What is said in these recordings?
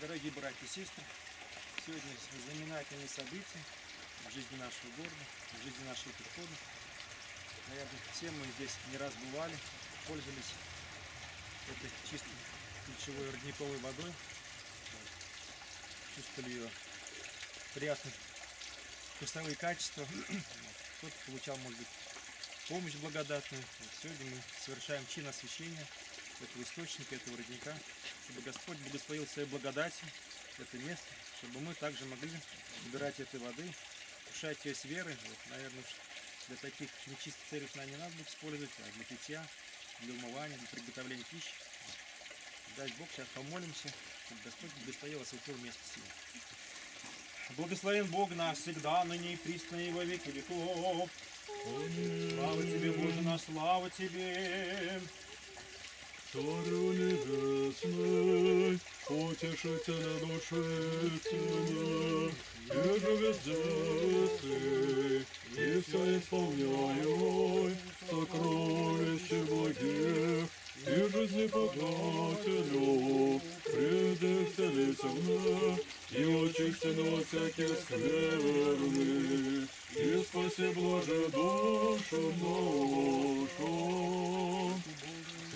Дорогие братья и сестры, сегодня знаменательные события в жизни нашего города, в жизни нашего прихода. Наверное, все мы здесь не раз бывали, пользовались этой чистой ключевой родниковой водой, чувствовали ее приятные вкусовые качества. Кто-то получал, может быть, помощь благодатную. Сегодня мы совершаем чин освящения этого источника, этого родника, чтобы Господь благословил своей благодатью это место, чтобы мы также могли набирать этой воды, кушать ее с верой. Вот, наверное, для таких нечистых целей нам не надо будет использовать, а для питья, для умывания, для приготовления пищи. Дай Бог, сейчас помолимся, чтобы Господь благословил и осветил место сие. Благословен Бог наш всегда, ныне и присно и во веки веков. Слава Тебе, Боже наш, слава Тебе! Царю небесный, утешителя души тела, и живет здесь, и все исполняемой, сокровище благих, и жизни подателю, прежде вселиться и очистен от всяких скверных, и спаси блаже душу нашу.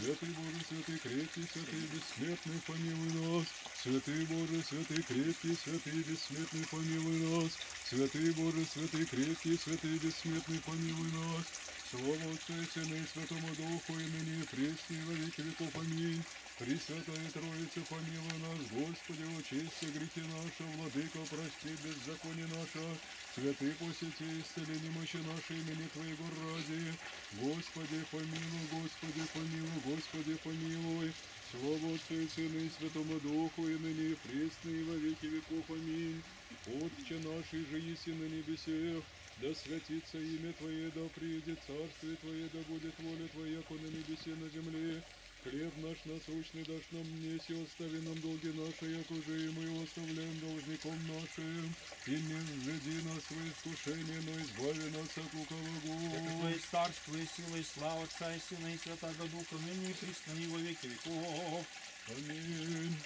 Святый Боже, святый крепкий, святый бессмертный, помилуй нас. Святый Боже, святый крепкий, святый бессмертный, помилуй нас. Святый Боже, святый крепкий, святый бессмертный, помилуй нас. Слава Отцу и Сыну и Святому Духу, и ныне и присно и во веки веков. Аминь. Пресвятая Троица, помилуй нас, Господи, очисти грехи наши, Владыка, прости беззаконие наше. Святый посети, исцели немощи наши, имени Твоего ради. Господи, помилуй, Господи, помилуй, Господи, помилуй. Слава Отцу и Сыну и Святому Духу, и ныне и присно и во веки веков. Аминь. Отче наш, же еси на небесех, да святится имя Твое, да приедет царствие Твое, да будет воля Твоя, яко на небесе, на земле. Хлеб наш насущный дашь нам днесь, и остави нам долги наши, як уже и мы оставляем должником нашим. И не введи нас в искушение, но избави нас от лукавого. Это Твое царство и сила, и слава Отца и Сына и Святого Духа, ныне и присно и во веки веков. Аминь.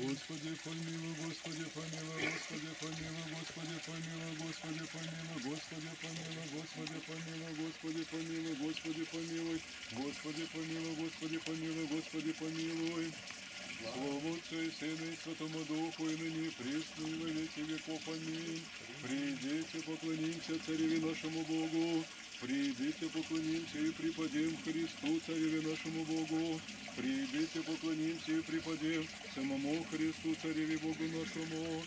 Господи, помилуй, Господи, помилуй, Господи, помилуй, Господи, помилуй, Господи, помилуй, Господи, помилуй, Господи, помилуй, Господи, помилуй, Господи, помилуй, Господи, помилуй, Господи, помилуй, Господи, помилуй. Слава Отцу и Сыну и Святому Духу, и ныне и присно и во веки веков. Аминь. Придите, поклонимся Цареве нашему Богу. Придите, поклонимся и преподем Христу, Цареве нашему Богу. Придите, поклонимся и преподем самому Христу, Цареве Богу нашему.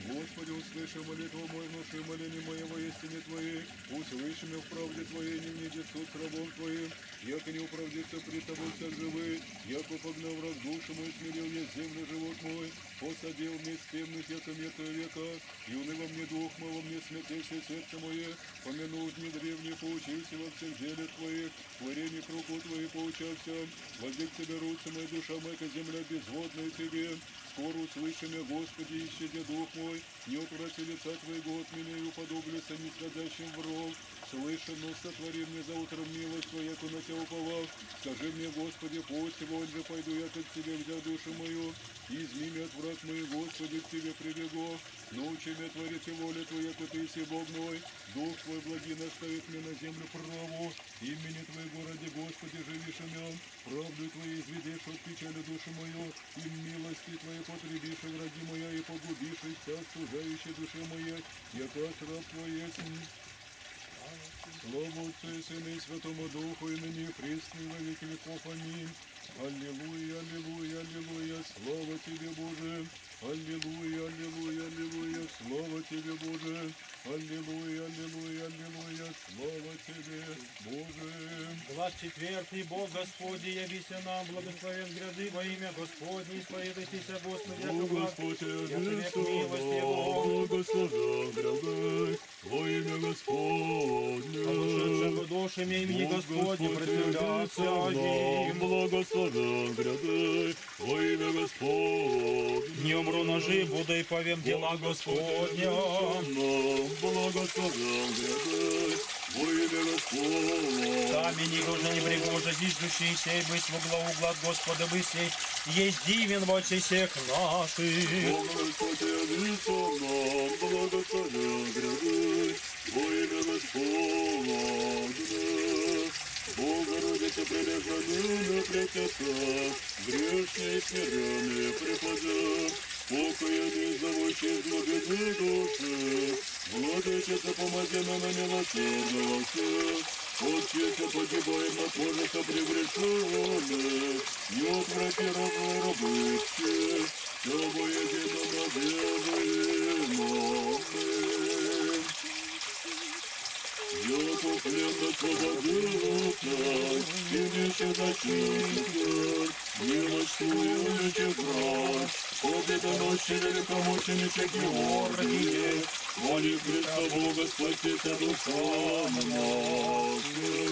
Господи, услыши молитву мою, внуши моление мое во истине Твоей. Услыши меня в правде Твоей, не внеди суд с рабом Твоим. Яко не управдится пред Тобой всяк живый, яко погнал враг душу мою, смирил я землю живот мой. Посадил вместе темных, яко мета века. Юный во мне дух мой, во мне смятейся сердце мое. Помянул дни древние, поучился во всех делах Твоих. Творение руку Твоей поучался. Возди к Тебе руцы моя, душа моя, земля безводная Тебе. Скоро услыши меня, Господи, ищи дух мой, не отврати лица Твоего от меня и уподоблюся нисходящим враг. Слыши, но сотвори мне за утром милость Твоя, яко на Тебя уповал. Скажи мне, Господи, пусть сегодня же пойду я к Тебе, взяв душу мою, и изми меня от враг моих, Господи, к Тебе прибегу. Научи меня творить волю Твою, яко Ты си Бог мой. Дух Твой благи наставит меня на землю праву. Имени Твоего ради, Господи, живишь меня. Правду Твою изведешь от печали душу мою, и милости Твоей потребишь, враги моя, и погубишь, и вся служающая душе моя, яко раб Твоя. Слава Отцу и Сыну и Святому Духу, и ныне и присно и во веки веков. Аминь. Аллилуйя, аллилуйя, аллилуйя, слава Тебе, Боже. Аллилуйя, аллилуйя, аллилуйя, слава Тебе, Боже. Аллилуйя, аллилуйя, аллилуйя, слава Тебе, Боже. Глаз четвертый, Бог Господи, явися нам, благословен гряды во имя Господне, исповедайтеся, Господи, яко благ, яко век милости Его. Благословен гряды во имя Господне. Пошедшему душами имени Господне противляться им. Благословен гряды во имя Господне. Не умру ножи, буду и повем дела Господня. Благословен гряды во имя Господа. Камень и гоже не пригоже, зиждущий сей быть во главу глад Господа бы сей, есть дивен в очи всех наших. Господи, лицо нам, благословя гряды, во имя Господа. Богородица, прилежанная прятята, грешные смиренные приходят, покаяние зовущие глубины души, владычица, помоги нам на милосердие. Отчица, погибаем на кожах прегрешенных, не отврати рабы рабыщи, тобой едино наделаем. Аминь. Яко плен освободился, и нече зачистить, милостью чекрать, победоносче великомучениче Георгие, моли Христа Бога, спасите душам нашим.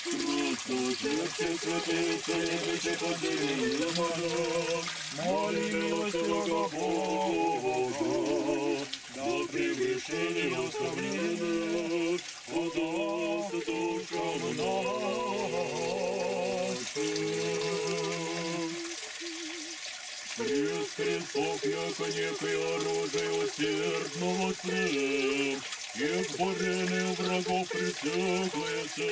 Христос, все святые, целебище подели, моли милостивого Бога, до превышения оставления подаст душам нашим. Крест Христов, яко некое оружие усердного стрел, и к борению врагов присягается,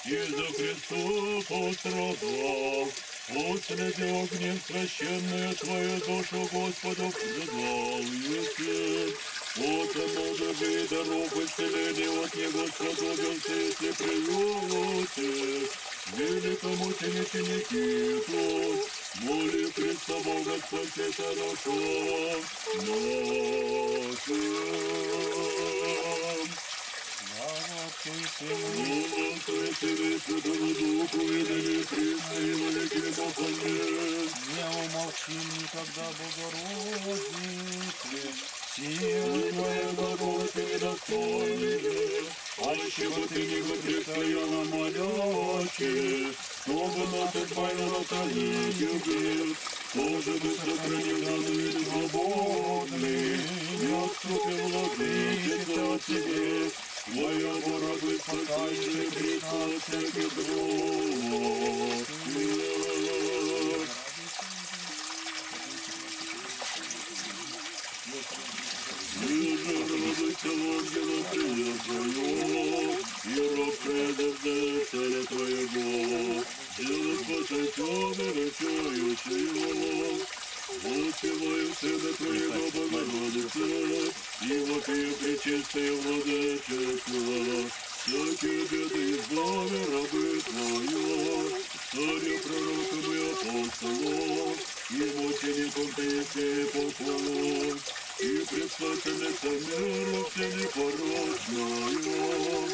и за Христа пострадал. После огнем священная твою душу Господу предал еси. Потому даже и дорогу исцеления от Него сподобился, если приюте. Великому Никиту, моли Христа Бога, спасите душу нашу. Не умолчим никогда, Богородице, силы Твоего Бога недостойны, аще бы Ты не выпрекаяла молячи, чтобы нас избавила от любит, тоже бы сохранил и свободный, не отступил владычица от Тебе. Твоя рабы спасайшие греха всяких гроб. Радуйся, ангела приятного, и раб предавда царя Твоего, дело спасайся, наречающего. Воспеваю Сына Твоего, Богородица, и вопию пречистая владычица, всякие беды избави рабы Твоя, царю, пророкам и апостолам, и мученикам Ты поклон, и предстательница мира все непорочная.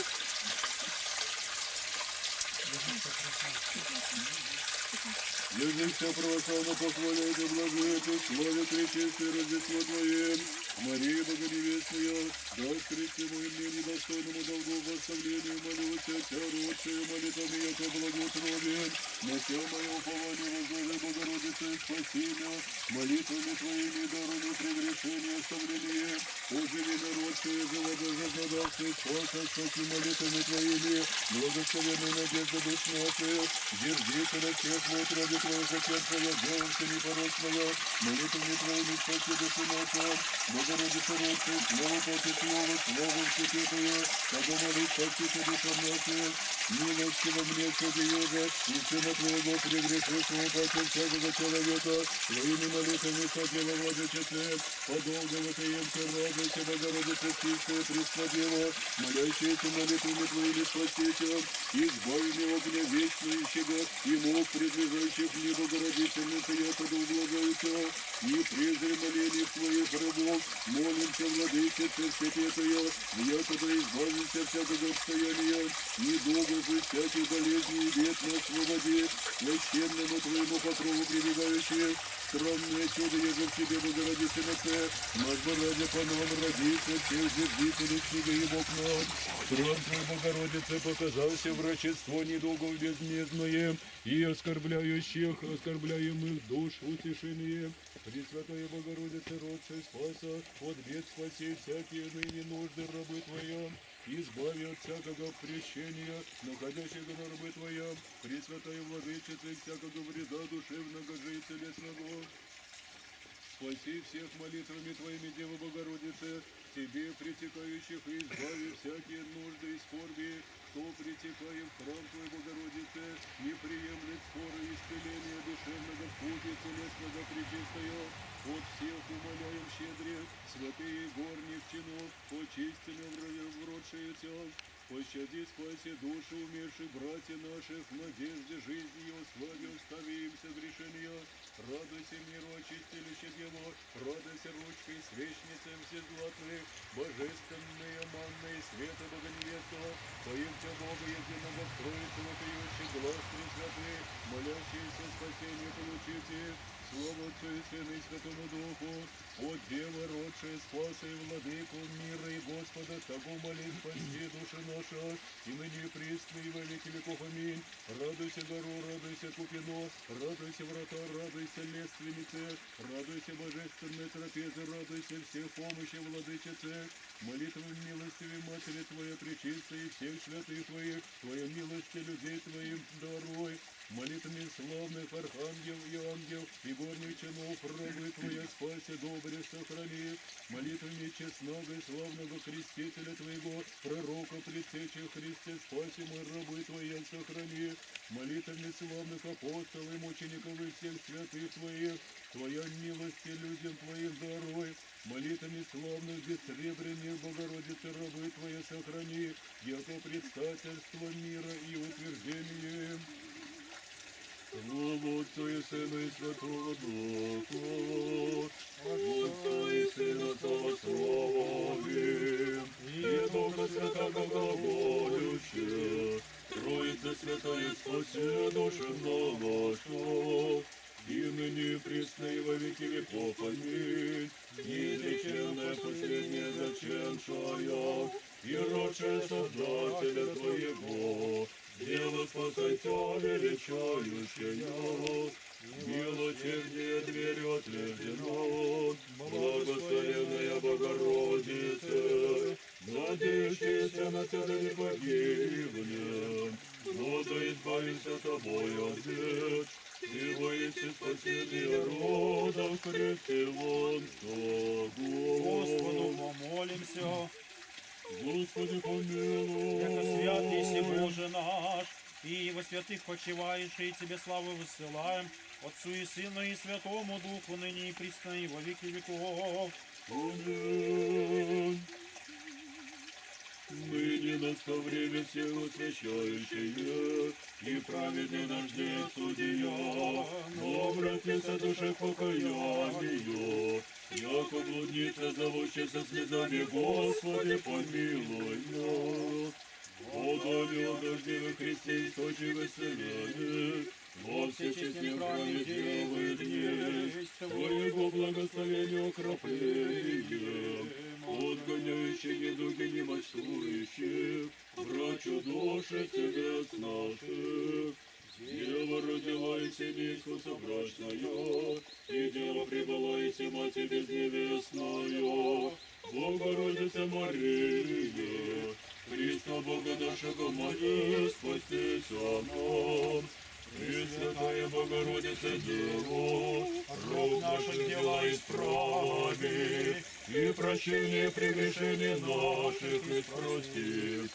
Язык православно похваляет и благует, и славит пречистое Рождество Твое. Мария Богоневестная, дай Христе моим мне недостойному долгу восставлению, молюсь, Отца родшую молитвами, яко благословен. На все мое упование возложи, Богородице, спаси меня, молитвами Твоими даруй прегрешение оставление. Оживи народшую, живодождавший, спаса, спаси молитвами Твоими, благословенной надежда душ наших, держителя всех вот ради Твоего зачем Твоя, девушка непорочная, молитвами Твоими спаси души нашим. Богородица родцы, слава Пати Слова, слава Вселенную, когда молить спасите душам нашим, милостиво мне, Судьева, и Сына Твоего прегрешившего Пати всякого человека, Твоими молитвами сотела Владычице, подолгого Таемся, радуйся, Богородица чистая, Преснодева, молящиеся молитвами Твоими спасите, избави меня огня вечнейшего, и мог предлежащих мне Богородительницы, якобы ублажаются, и презри молениях Твоих рабов, молимся, Владычице, Всепетая, якобы избавимся всякого обстояния, недолго же всяких болезней и бед на свободе, священному Твоему покрову прибегающих, скромное чудо, еже в Тебе, Богородительнице, наш ради по нам родиться, всех зердителей чудо и Бог наш. Храм Твой, Богородице, показался врачество недолго безмездное, и оскорбляемых душ утешение. Пресвятая Богородица, родшая спаса, от бед спаси всякие ныне нужды рабы Твоя, избави от всякого прещения, находящего на рабы Твоя, Пресвятая Владычица, и всякого вреда душевного же и телесного. Спаси всех молитвами Твоими, Дева Богородице, Тебе притекающих, и избави всякие нужды и скорби, кто, притекая в храм Твой, Богородице, не приемлет спора исцеления душевного в пути телесного пречистая. От всех умоляем щедре, святые горних чинов, очистими вродшие тел. Пощади, спаси душу умерших братьев наших, в надежде жизни и славе устави им согрешения. Радуйся миру, очистилище Дево, радуйся ручкой свечницам всезлатных, божественные манные света Богоневеста, поим Тебя Бога единого в Троицу, вопиющий глаз Пресвятый, молящиеся спасение получите. Слава Отцу и Сыну и Святому Духу, от Дева, родшая спаса и владыку мира и Господа, того молим, спаси души наша, и ныне присно и во веки веков. Аминь. Радуйся, гору, радуйся, купино, радуйся, врата, радуйся, лественице, радуйся, божественной трапезе, радуйся всех помощи, владычице, молитвами милостивой Матери Твоей пречистой и всех святых Твоих, Твоя милости людей Твоим даруй. Молитвами славных архангел и ангел и горних чинов рабы Твоя спаси, добре сохрани. Молитвами честного и славного крестителя Твоего, пророка, предтечи Христе, спаси мы рабы Твоя сохрани. Молитвами славных апостолов и мучеников и всех святых Твоих, Твоя милость людям Твоим даруй. Молитвами славных бессребренных Богородицы рабы Твоя сохрани, яко предстательство мира и утверждение. Слава Отцу и Сыну и Святого Духа, Отцу и Сына славословим, и Духа Святого глаголющих, Троица Святая спаси души нашу, и ныне пресно и во веки веков. Аминь. Неизреченная последняя заченшая, и родшая Создателя Твоего, Дева спасайся величающая, милосердие дверью отведено, благословенная Богородица, надеющаяся на Тебя не погибнем, но да избавимся Тобой от бед, и воистину спасение рода в Христе вонства. Господу помолимся. Господи помилуй. Яко свят Иси Боже наш, и во святых почиваешь, и Тебе славу высылаем, Отцу и Сыну и Святому Духу, ныне и присно и во веки веков. Аминь. Ныне настало время всех освящающее, и праведный наш день судья, но обратился душа к покаянию, яко блудница, зовущаяся слезами, Господи, помилуй нас. Богами дождевы Христе, источник исцеления, во всечестном храме Девы дней, Твоего благословения окроплением, отгоняющие духи немощствующих, врачу души чудес наших. Дева родила и семейство собрачная, и Дева прибыла и мать безневестная, Богородица Мария, Христа Бога нашего моли, спастися нам. Пресвятая Богородица Дева, рог наших дела исправи, и прощение прегрешений наших испрости,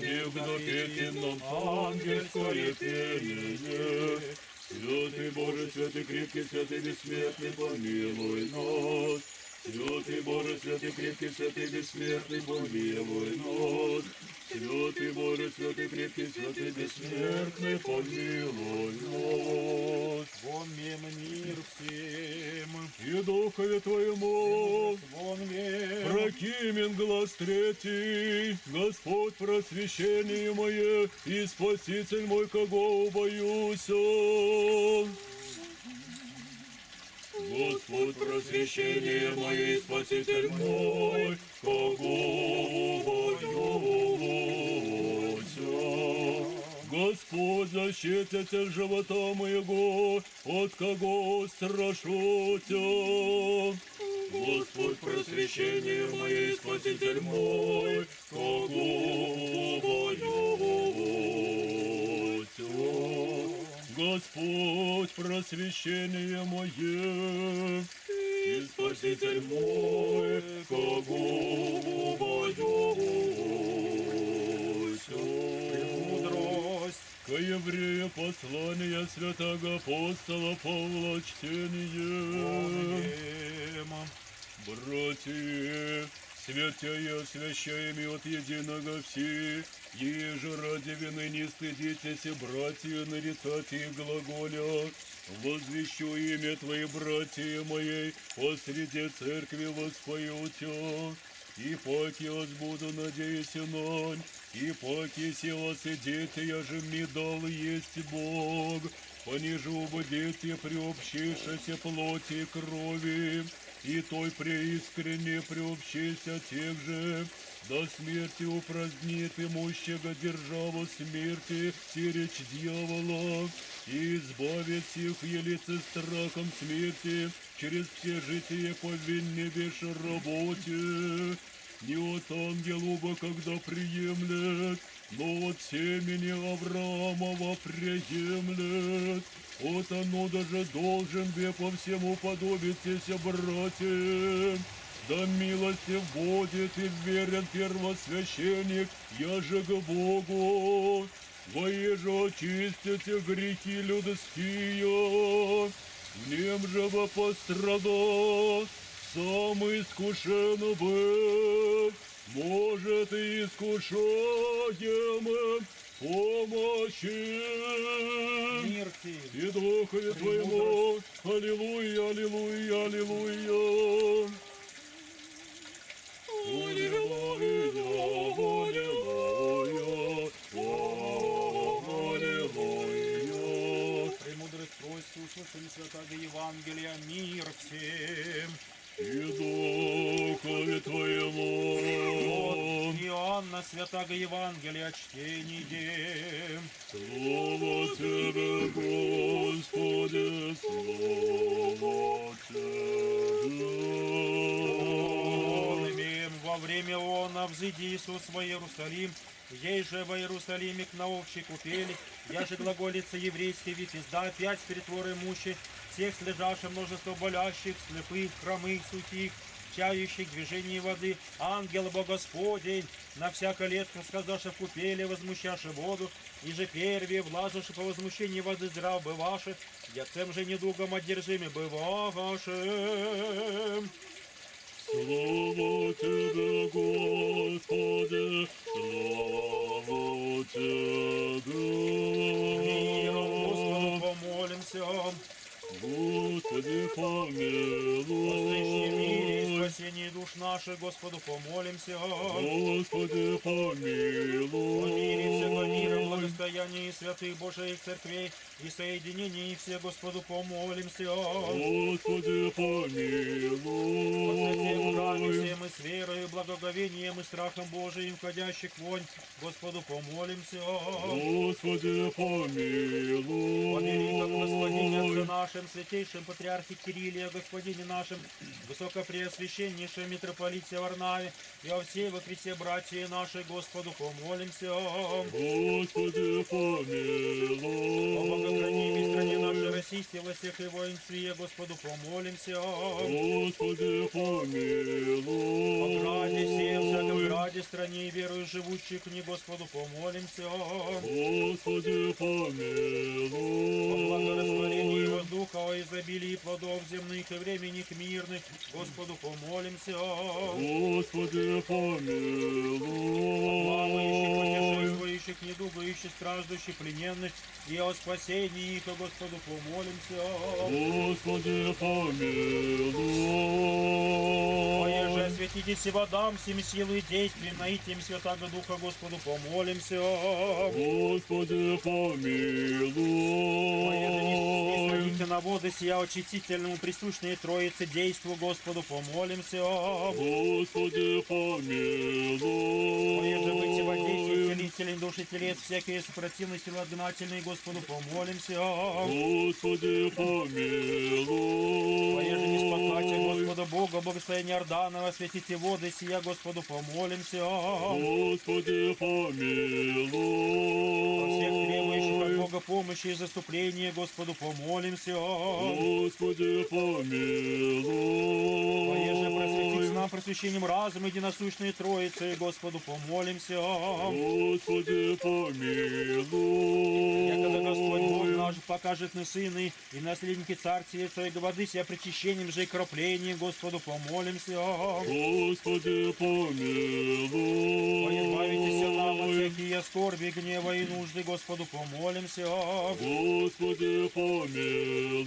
и вдохните нам ангельское пение. Святый Боже, святый крепкий, святый бессмертный, помилуй нас. Святый Боже, святый крепкий, святый бессмертный, помилуй нас. Святый Боже, святый крепкий, святый бессмертный, помилуй нас. Вон мир всем, И Духове Твоему, вон мир. прокимен глаз третий, Господь просвещение мое, и Спаситель мой, кого убоюся. Господь просвещение мое, и Спаситель мой, кого убоюся. Господь защитите живота моего, от кого страшуся. Господь, просвещение мое, Спаситель мой, кого боюся. Господь, просвещение мое, и Спаситель мой, кого боюся. Премудрость. К еврею послание святого апостола Павла чтение. Братья, святая освящаеми от единого все, еже ради вины не стыдитесь, братья, нарицать и глаголя. Возвещу имя Твои, братья мои, посреди церкви воспою и паки вас буду надеясь нань, и паки села сидеть, я же мне дал есть Бог, понеже убудете приобщившися плоти и крови, и той преискренне приобщися тех же, до смерти упразднит имущего державу смерти, сиречь дьявола, и избавит всех елицы страхом смерти, через все житие повинне беш работе. Не от ангелова, когда приемлет, но от семени Авраамова приемлет. От оно даже должен бе по всему подобиться, братья. Да милости будет и верен первосвященник, яже к Богу. Воеже очистите грехи людские, в нем же во пострадал. Сам искушен был, может и искушаемым помощи. Мир тебе. И Духове Твоему, аллилуйя, аллилуйя, аллилуйя. Аллилуйя, аллилуйя, аллилуйя. Премудрость просьбу, услышали святого Евангелия, мир всем. И Духове Твоему. От Иоанна святого Евангелия чтение. Слава Тебе, Господи, слава Тебе. Во время она взыди Иисус во Иерусалим, ей же во Иерусалиме к наовщей купели, я же глаголица еврейской витезда, опять перетворы мущи, всех слежавших множество болящих, слепых, хромых, сухих, чающих движений воды, ангел Богосподень, на всяко летку сказавши в купели, возмущавши воду, и же первые, влаживши по возмущении воды здрав бываши, я тем же недугом одержимы бываши. Слава Тебе, Господи, слава Тебе. Миром Господу помолимся. Господи, Возвещи мире и помилуй. спасении душ наших, Господу помолимся. Господи, помилуй. О мире всего мира, благостоянии святых Божиих церквей и соединении все, Господу помолимся. Господи, помилуй. По святем храме всем и с верою, благоговением и страхом Божиим, входящих вонь, Господу помолимся. Господи, помилуй. О великом Господине Отце нашим, святейшем Патриархе Кирилле, Господине нашим, Высокопреосвященнейшем митрополите Варнаве, и о всей во Христе братья наши, Господу помолимся. Господи, помилуй. О богохранимой стране нашей Российской, во всех и воинстве, Господу помолимся. Господи, помилуй. О граде всем, всяком граде, стране и верую живущих в ней, Господу помолимся. Господи, помилуй. О благорастворении воздуха, о изобилии плодов земных и временных мирных, Господу помолимся. Господи, помилуй. Плавающих, путешествующих, недугающих, страждущих, плененных, и о спасении их, о Господу помолимся. Господи, помилуй. Оеже осветитесь водам, всем силы и действием, наитием Святаго Духа, Господу помолимся. Господи, помилуй. Оеже не сводите на воды сия очистительному присущной Троице, действу Господу помолимся. помолимся. Господи, помилуй. Поеже быть водействие, целителей души телес, всякие сопротивные силы отгнательные, Господу помолимся. Господи, помилуй. Поеже не спокатие Господа Бога, благословение Орданова, осветите воды сия, Господу помолимся. Господи, помилуй. Во всех требующих от Бога помощи и заступления, Господу помолимся. Господи, помилуй. Поеже просветить нам просвещением разума единосущной Троицы, Господу помолимся. Господи, помилуй. Якогда Господь Бог наш покажет на сыны и наследники Царствия Своего воды себя причащением же и кроплением, Господу помолимся. Господи, помилуй. Избавитесь нам от всякие скорби, гнева и нужды, Господу помолимся. Господи, помилуй.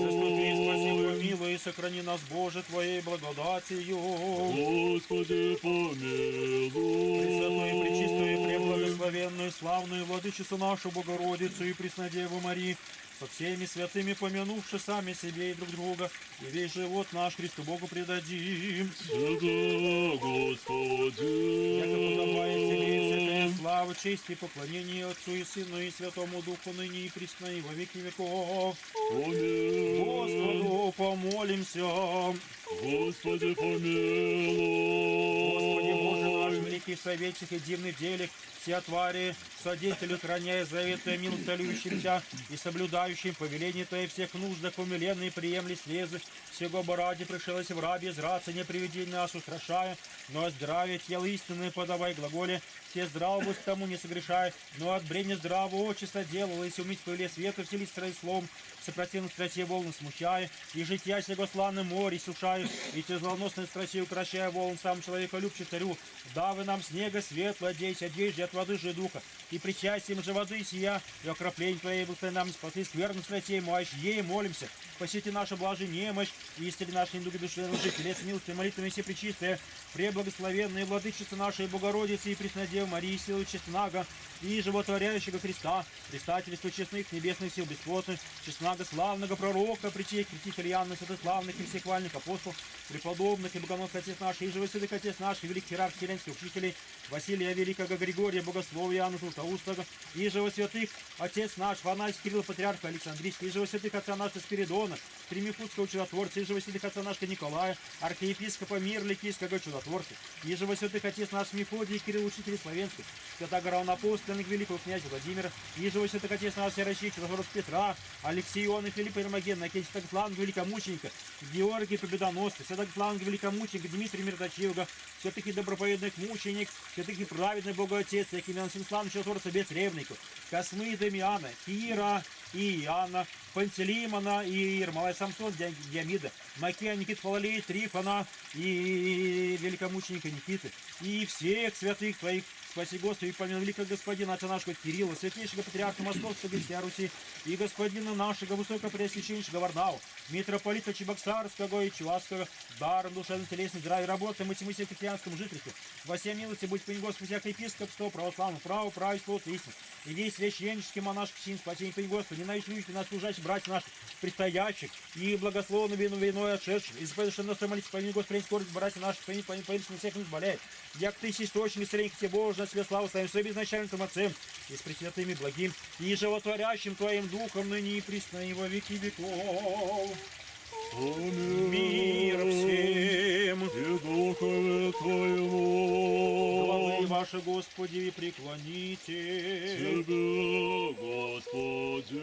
Заступи, спасибо, милый, и сохрани нас, Боже, Твоей благодатью. Господи, помилуй. Пресвятую, пречистую, преблагословенную, славную Владычицу нашу Богородицу и Преснодеву Марию, со всеми святыми помянувши сами себе и друг друга, и весь живот наш Христу Богу предадим. Сюда, Господи. Яко подобает тебе святая слава, честь и поклонение Отцу и Сыну и Святому Духу, ныне и присно и во веки веков. Аминь. Господу помолимся. Господи, помилуй. Господи Боже наш, великий советчик и дивный делик, все твари, содействовали, храняя заветы милостолюющим Тя и соблюдающим повеление Твои всех нуждах умиленные приемли слезы, всего бы ради пришелось в рабе, зраться не приведи нас устрашая, но от здравия тела истинное подавай глаголе, все здраву тому не согрешая, но от бремя здравого очиста делалось умить пыле света вселить строислом, сопротивных страстей волн смущая, и житья сего славным море сушая, и тяжелоносной страстей укращая волн сам человеколюбче царю, давы нам снега светло, одейся, одежде от воды же духа, и причастием же воды сия, и окроплень Твоей благослови нам спасли скверных страстей, моешь ей молимся, посети наша блажи немощь, и исцели наши недуги души, лжи, телес милости, молитвами все пречистые, преблагословенные владычицы нашей Богородицы и Преснодевы Марии, силы честнага, и животворяющего Христа, предстательства честных небесных сил бесплотных, честнага славного пророка, притчей крестителей Иоанна, святославных и всехвальных апостолов, преподобных и богоносных отец наш, и живой святых отец наш, и великих иерарх вселенских учителей, Василия Великого, Григория, Богослова, Иоанна Златоустого, и живой святых отец наш, Ванась, Кирилл, Патриарха Александрийский, и живой святых отца нашего Спиридона, Тримифутского чудотворца, и живой святых отца нашего Николая, архиепископа Мирликийского чудотворца, и живой святых отец наш Мефодий, Кирилл, учитель славянский, святого равноапостольных великого князя Владимира, и живой святых отец наш Всероссийский чудотворца Петра, Алексей, Иоанн и Филиппа Ермогена, Святослава великомученика, Георгий Победоносца, Святослава великомученика, Дмитрий Мироточивого, святых и добропоедных мученик, святых и праведный Богоотец, Якимян Синслав, чудотворца Бецревников, Космы и Дамиана, Кира и Иоанна, Пантелеймона и Ермолай, Самсон, Диамида, Макия, Никит Фалалей, Трифона и великомученика Никиты, и всех святых Твоих, спаси Господи, и помилуй великого Господина, отца нашего Кирилла, святейшего патриарха Московского и всея Руси, и Господина нашего Высокопреосвященнейшего Варнава, митрополита Чебоксарского и Чувашского, даром душевно телесной здравия работы, мы всему христианскому жительству, во всей милости будь по Господи, всякое епископство, православное право, правительство, истину, и весь священнический монашеский чин, спасение по Господи, ненавистнющий нас служащих, братьев наших, предстоящих, и благословно виной отшедших, и заповедующим нас молитесь, помилуй Господи, скорбь, братья наших, помилуй всех нас болеет, як Ты источник истребник тебе Боже, на себе славу ставим, своим изначальным Отцем, и с пресвятым и благим, и животворящим Твоим Духом, ныне и присно, и во веки веков. Аминь. Мир всем! И Духове Твоему. Хвалы ваши, Господи, и преклоните. Тебе, Господи.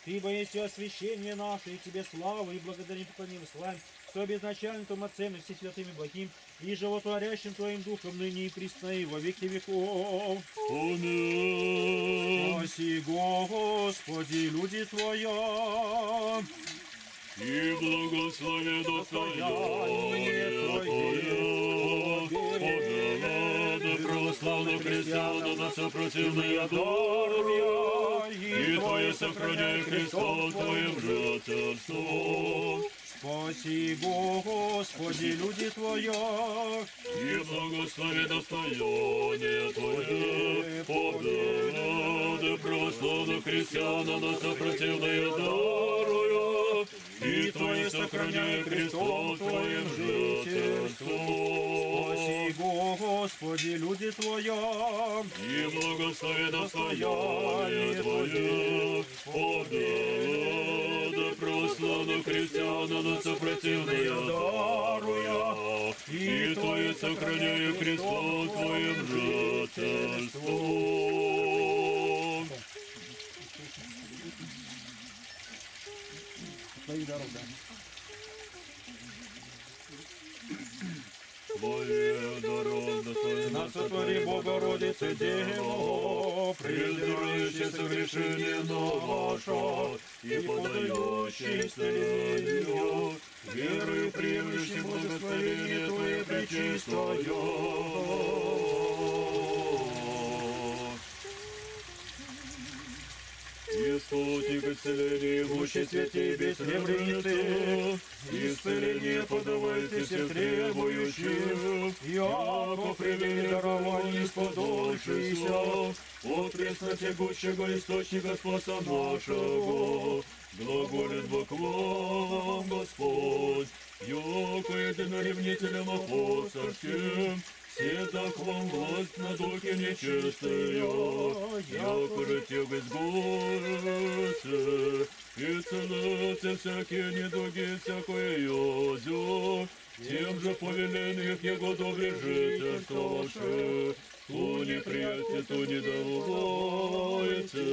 Ибо есть освящение наше, и Тебе слава, и благодарим, поклоним, и славим, с обезначальным Твоим Отцем и все святыми благим, и животворящим Твоим Духом, ныне и присно, и во веки веков. Аминь. Спаси, Господи, люди Твоя, И благослови достояние Твое. Помилуй православных христиан на сопротивные дарвия, и Твое сохраняй Христов Твоим жительством. спаси, Господи, люди Твоя, И благослови достояние Твое. Помилуй православных христиан на сопротивные дарвия, и Твое сохраняя крестом Твоим жительство. Спаси, Господи, люди Твоя, И благослови достояние Твое, да прославну христиана на сопротивные даруя, и Твое сохраняя крестом Твоим жительством. Твое даром достойно на сотвори Богородице Дева, презирающее согрешение наше и подающее исцеление, верою приемлющим благословение Твое пречистое. И спутник исцеления имущий святей бессребреницы, исцеление подавайте всех требующих, яко привели дарование сподобившийся от преснотягущего источника спаса нашего. Глаголит Бог вам, Господь, яко единоревнителем апостольским, все так вам власть на духе нечистая, яко же те безгодцы, и целятся всякие недуги, всякое язю, тем же повеленных его доблежительствовавши, ту неприятие, ту недовольце,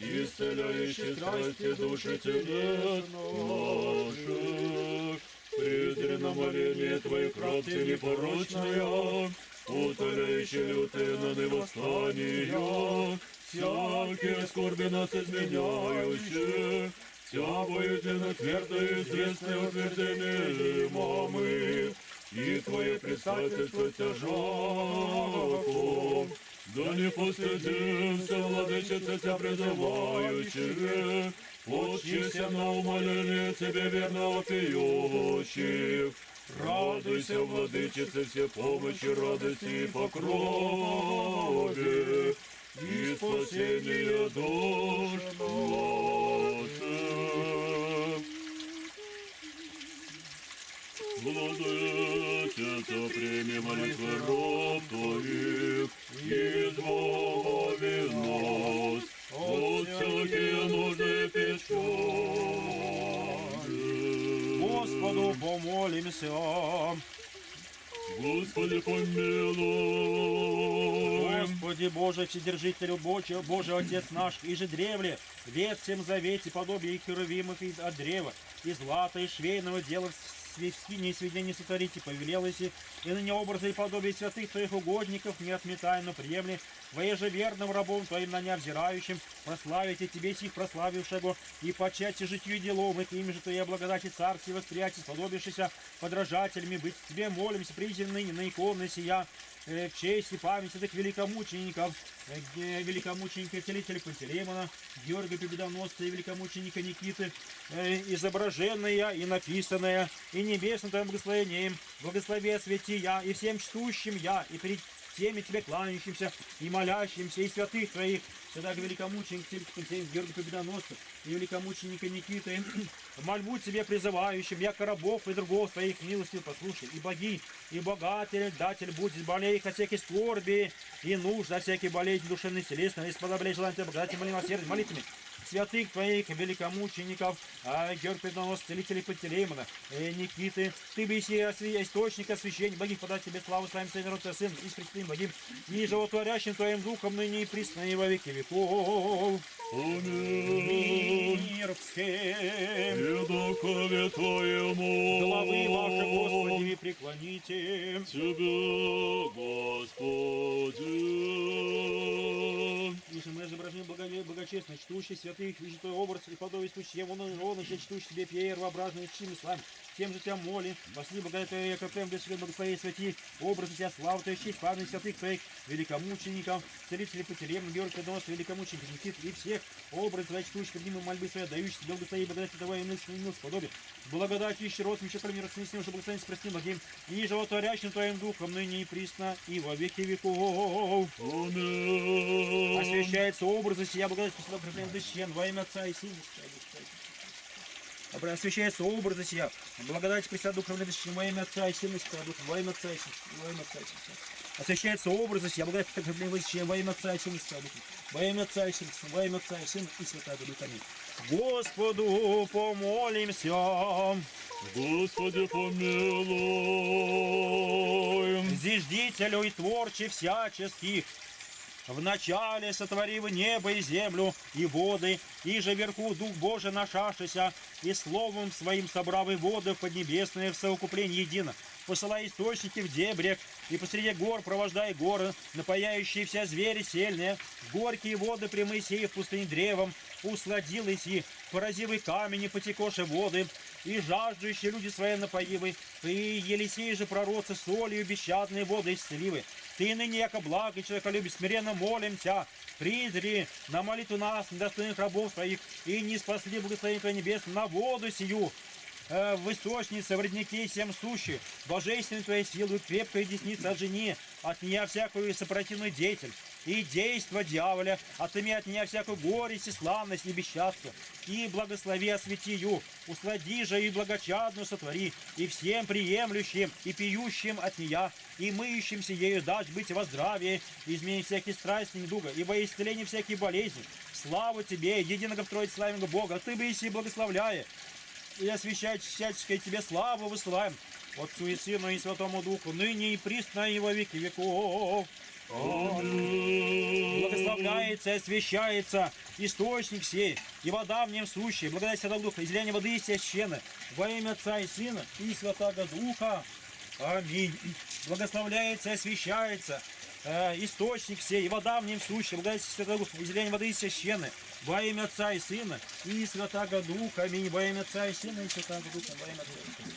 исцеляющие страсти души телес наших. Презрено моление Твоих рабцы непорочная, утоляющие лютые наны восстания, всякие скорби нас изменяющие, вся боятельно твердо известные утверждения мамы, и Твое предстательство тяжако, да не постыдимся, владычица Тебя призывающие, отчися на умоление Тебе верно вопиющих. Радуйся, владычица, все помощи, радости и покрове, и спасение душ наших. Владычица, прими молитвы раб Твоих, избави нас от всякие нужды печали. Господу помолимся. Господи, помилуй. Господи Боже, Вседержителю Божий Отец наш, и же древле, вет всем завете, подобие херувимов от древа, и злата, и швейного дела сведения и сведения сотворите, повелелося, и ныне образы и подобие святых Твоих угодников не отметай, но приемли, Твое верным рабом Твоим на ня взирающим, прославите Тебе сих прославившего, и почати житью делом, и Ты же Твоя благодати царствие восприятия, сподобившися подражателями быть Тебе, молимся, призем ныне на иконы сия, в честь и память этих великомучеников, великомученика целителя Пантелеймона, Георгия Победоносца и великомученика Никиты, изображенная и написанная, и небесным Твоим благословением, благослови освети я, и всем чтущим я, и перед всеми Тебе кланяющимся, и молящимся, и святых Твоих, всегда великомученика Георгия Победоносца и великомученика Никиты, мольбу Тебе призывающим, яко рабов и другов Твоих милостью послушай, и боги, и богатель, датель будь болей, о всякой скорби, и нужда, всякие болезни душевные, телесные, и сподоблей желания Тебя благодати, молим вас, молитвами святых Твоих великомучеников, Георгия Победоносца, целителей Пантелеймона, Никиты, Ты бы источник освящения, богих подать Тебе славу, славим Твой народ, Твой Сын, и с Христом богим, и животворящим Твоим Духом, ныне и присно, и во веки веков. Аминь. Мир всем. И духове Твоему. Главы ваши, Господи, преклоните. Тебе, Господи. И же мы изображены благочестно, чтущий святых, вижу Твой образ и подобествующий, он еще чтущий Тебе первообразный, чтим и славим. Тем же Тебя молим, восли благодать Твоя, яко прям для себя благослови святи, образы Тебя, славу Твою, честь, память святых Твоих, великомучеников, целителей Пантелеймона, Георгия Победоносца, великомучеников Никит, и всех образов Твоих, чтущих, преднимы мольбы Свои, дающих Тебе благослови, благодать Твоя, и милость подобие. Благодать ищи род, меча мир с ним, что благословен с простым благим, и животворящим Твоим Духом, ныне и присно, и во веки веков. Аминь. Освящается образы сия, благодать Спасибо, укрепление дыщен, во имя Отца и Сына. освящается образы сия, благодать Пресвятого Духа, во имя Отца и Сына и Святого Духа, во имя Отца и Сына, во имя Отца и Сына. Освящается образы сия, благодать Пресвятого Духа, во имя Отца и Сына и Святого Духа, во имя Отца и Сына, во имя Отца и Сына и Святого Духа. Аминь. Господу помолимся. Господи, помилуй. Зиждителю и творче всяческих, вначале сотворив небо и землю, и воды, и же вверху Дух Божий нашавшийся, и словом своим собрав и воды в поднебесное в совокуплении едино, посылая источники в дебрях, и посреди гор провождая горы, напаяющие вся звери сельные, горькие воды прямые сея в пустыне древом, усладил и поразив и камени, потекоши воды, и жаждущие люди свои напоивы, и Елисей же пророцы солью бесчадные воды исцеливы. Ты ныне, яко благ и человеколюбие, смиренно молимся, призри на молитву нас, недостойных рабов своих, и не спасли благословение Твое небесное на воду сию, в источнице, в роднике всем сущи, божественной Твоей силой, крепкой десница от жени, от нее всякую сопротивную деятель, и действо дьяволя, отыми от нее всякую горесть и славность и бесчастье, и благослови осветию, услади же и благочадно сотвори, и всем приемлющим, и пьющим от нее, и мыющимся ею дашь быть во здравии, измени всякие страсти и недуга, и во исцеление всякие болезни. Славу Тебе, единого в Троице славного Бога, Ты бы и благословляя, и освящать всяческое Тебе славу высылаем, Отцу и Сыну и Святому Духу, ныне и присно и во веки веков. Аминь. Благословляется и освящается источник сей, и вода в нем сущая, благодать Святого Духа, излияние воды и священное, во имя Отца и Сына и Святого Духа. Аминь. Благословляется и освящается источник сей, и вода в нем сущая, благодать Святого Духа, излияние воды и священное, во имя Отца и Сына и Святого Духа. Аминь. Во имя Отца и Сына и Святого Духа. Во имя Отца и Сына.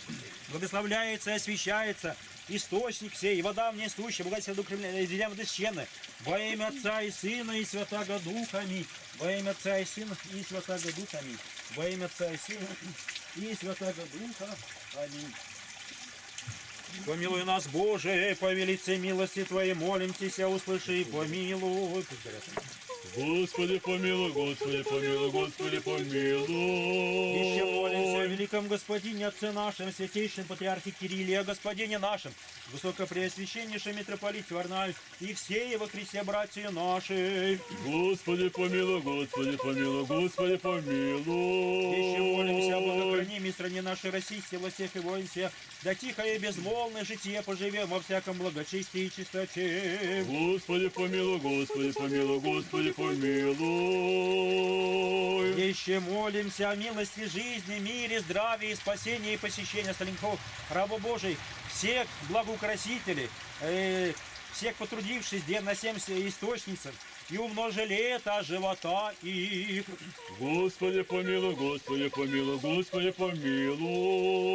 Благословляется и освящается источник сей, и вода в ней сущая, благодать Святого Духа, излияние воды священное, во имя Отца и Сына и Святого Духа. Аминь. Во имя Отца и Сына и Святого Духа. Аминь. Во имя Отца и Сына и Святого Духа. Аминь. Помилуй нас, Боже, по велице милости Твоей, молимся, услыши и помилуй. Господи, помилуй, Господи, помилуй, Господи, помилуй. Еще молимся о великом Господине, Отце нашем, святейшем Патриархе Кирилле, о Господине нашем, Высокопреосвященнейшем митрополите Варнаве и все во Христе братья наши. Господи, помилуй, Господи, помилуй, Господи, помилуй. Еще молимся о благохранимой стране нашей России, сила всех и воинстве, да тихое и безмолвное житие поживем во всяком благочестии и чистоте. Господи, помилуй, Господи, помилуй, Господи, помилуй. Еще молимся о милости жизни, мире, здравии, спасении и посещении остальных рабов Божий, всех благоукрасителей, всех потрудившись, где на 70 источницах, и умножили это живота их. Господи, помилуй, Господи, помилуй, Господи, помилуй.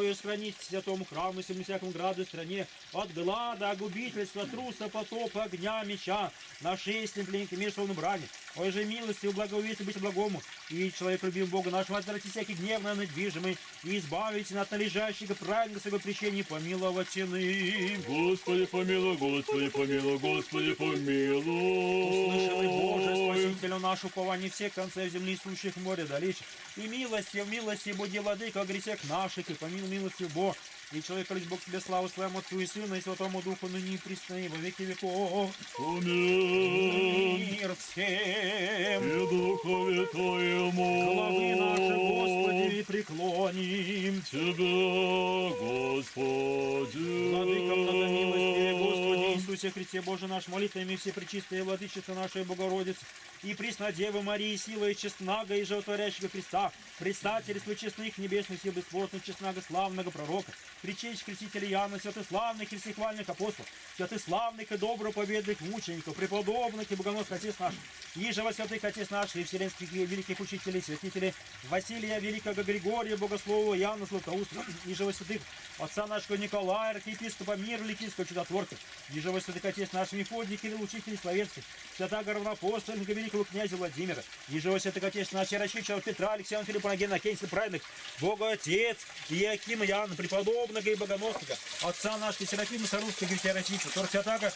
И сохранить святому храму и всякому граду и стране от глада, губительства, труса, потопа, огня, меча, нашествия, пленники, мир, словно брани. Ой же милости, благовестия быть благому, и человек любим Бога нашего, отвратите всякий гневно недвижимый, и избавите от належащего праведного своего прещения, помиловать иным. Господи, помилуй, Господи, помилуй, Господи, помилуй. Услышали, Боже, Спасителю наш, упование всех концев земли, сущих море далече, и милостью, буди, владыка, о грехах наших, и помилуй милостью Бог. И человек, лишь Бог тебе славу своему Отцу и Сыну и Святому Духу, ныне и присно и во веки веков. Аминь. Мир всем. И Духове Твоему. Главы наши, Господи, и преклоним Тебя, Господи. Владыка многомилостивый, Господи Иисусе Христе Боже наш, молитвами все пречистые владычицы нашей Богородицы, и Преснодевы Марии, силой и честнага и животворящего Христа, предстательства честных небесных сил бесплотных, честнага славного пророка, причесть крестителя Иоанна, святославных и всехвальных апостолов, святославных и доброповедных мучеников, преподобных и богоносных отец наших, иже во святых отец наших и вселенских великих учителей, святителей Василия Великого, Григория, Богослова, Иоанна Златоуста, иже во святых отца нашего Николая, архиепископа мира, Ликийского чудотворца, иже во святых наш Мефодий, Кирилл, учитель Словенский, святаго равноапостольника великого князя Владимира, ежего святых отец наших Рачичева Петра, Алексея Филиппа, Гена, Кенсия, праведных, Бога Отец, Иакима, Иоанна, преподобного и богоносника, отца нашего Серафима Сарусского, Григория Рачичева, Тор святаго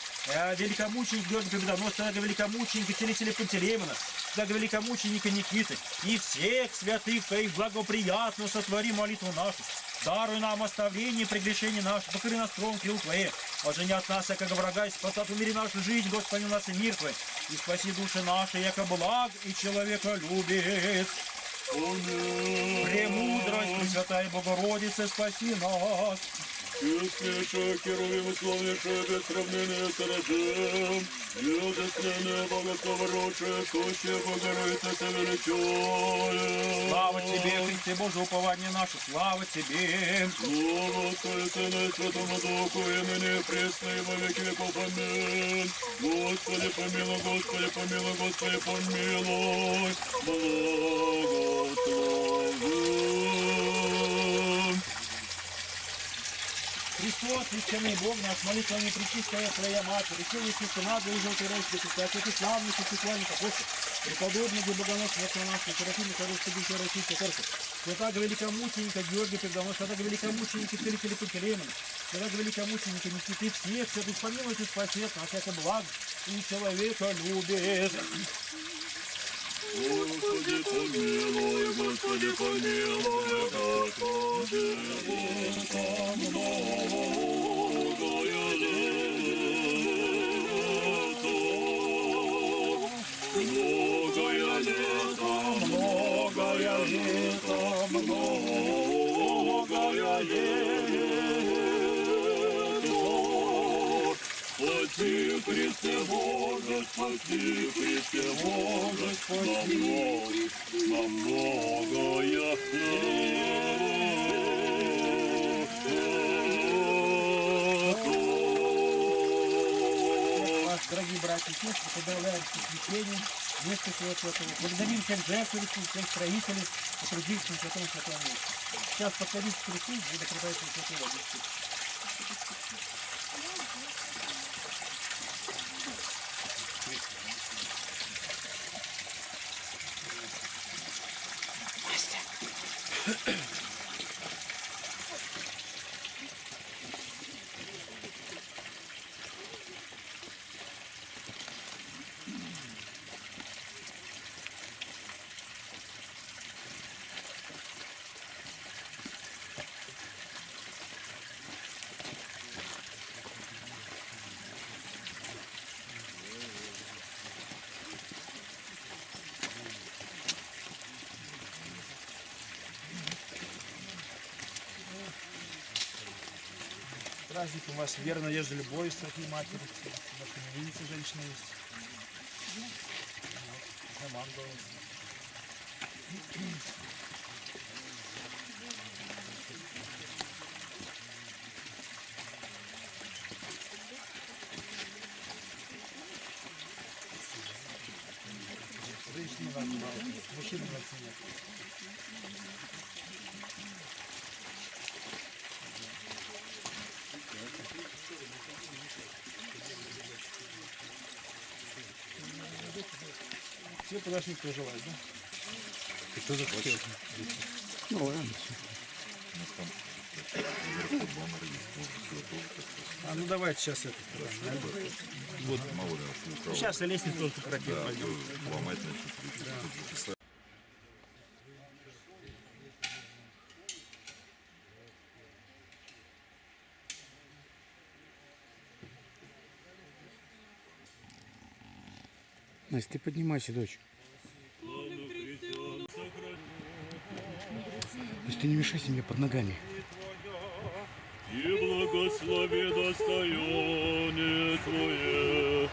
великомученика Георгия Победоносца, святаго великомученика Целителя Пантелеймона, святаго великомученика Никиты, и всех святых твоих благоприятно сотвори молитву нашу. Даруй нам оставление прегрешений наших, покори нас кровом крил Твоих, ожени от нас, яко врага, и спасай в мире нашу жизнь, Господи, у нас и мир Твой, и спаси души наши, яко благ и человека любит. Премудрость, Пресвятая Богородица, спаси нас. Честнейшая, Херувим, славнейшая, без сравнения с родом, безыскренная, богословородшая, сущая, Богородица, Ты величая. Слава Тебе, Христе Божий, упование наше, слава Тебе. Слава Отцу и Сыну и Святому Духу, и ныне и пресно, и во веки веков. Аминь. Господи, помилуй, Господи, помилуй, Господи, помилуй. Благослови. Христос, истинный Бог наш, молитвами пречистая Твоя Матерь, силой Сына, да и желтой райской Христа, святый славный, священник апостол, преподобный богоносный, отца нашего, Серафима, Сарусского, Григория Рачичева, Церковь, святаго великомученика Георгия Победоносца, святаго великомученика Целителя Пантелеймона, святаго великомученика Никиты, всех святых помилуйте, спасет нас, яко благ и человека любит. Господи, помилуй, Господи, помилуй, Господи, многое лето, многое лето, многое лето, многое лето. Спаси, Христе Боже, спаси, Христе Боже, спаси на многое Вас, дорогие братья и сестры, поздравляем с посвящением места Святого. Благодарим всех жертвователей, всех строителей, потрудившихся на святом месте. Сейчас подходите к кресту, где продается святого водички. Праздник у вас вера, надежда, любовь, Святой Матери. Ваша невидица женщина есть. Роман был. Женщина вас мало, мужчина вас нет. Все подошли, кто желает, да? Кто захотел? Ну ладно. А ну давайте сейчас это. Вот мало ли. Сейчас я лестницу тоже коротко пойдем. Ломать начнет. Настя, ты поднимайся, дочь. Настя, ты не мешайся мне под ногами. И благослови достояние Твое,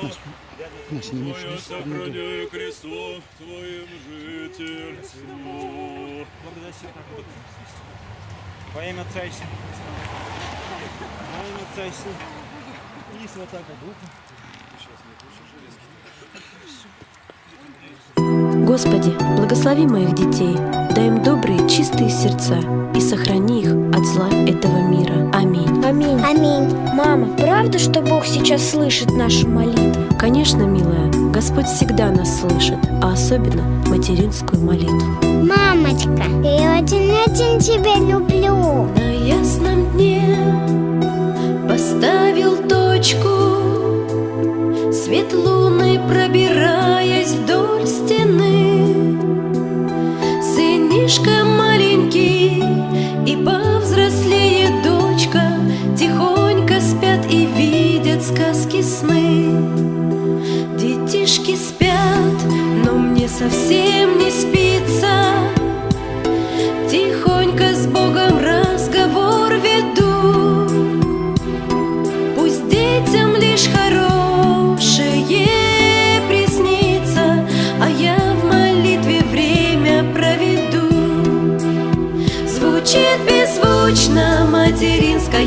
Настя, не Твое мешайся под ногами. сохраняй крестом Твоим жительству. Благодаря Святому Богу. Во имя Отца и Сына. Во имя Отца и Сына. И Святаго Духа. Господи, благослови моих детей, дай им добрые чистые сердца и сохрани их от зла этого мира. Аминь. Аминь. Аминь. Мама, правда, что Бог сейчас слышит наши молитвы? Конечно, милая, Господь всегда нас слышит, а особенно материнскую молитву. Мамочка, я очень-очень тебя люблю. На ясном дне поставил точку, свет луны пробираясь вдоль стены. Сынишка маленький и повзрослее дочка тихонько спят и видят сказки сны. Детишки спят, но мне совсем не спится. Тихонько с Богом разговор веду. Пусть детям лишь хорошее приснится, а я в молитве время проведу. Звучит беззвучно материнская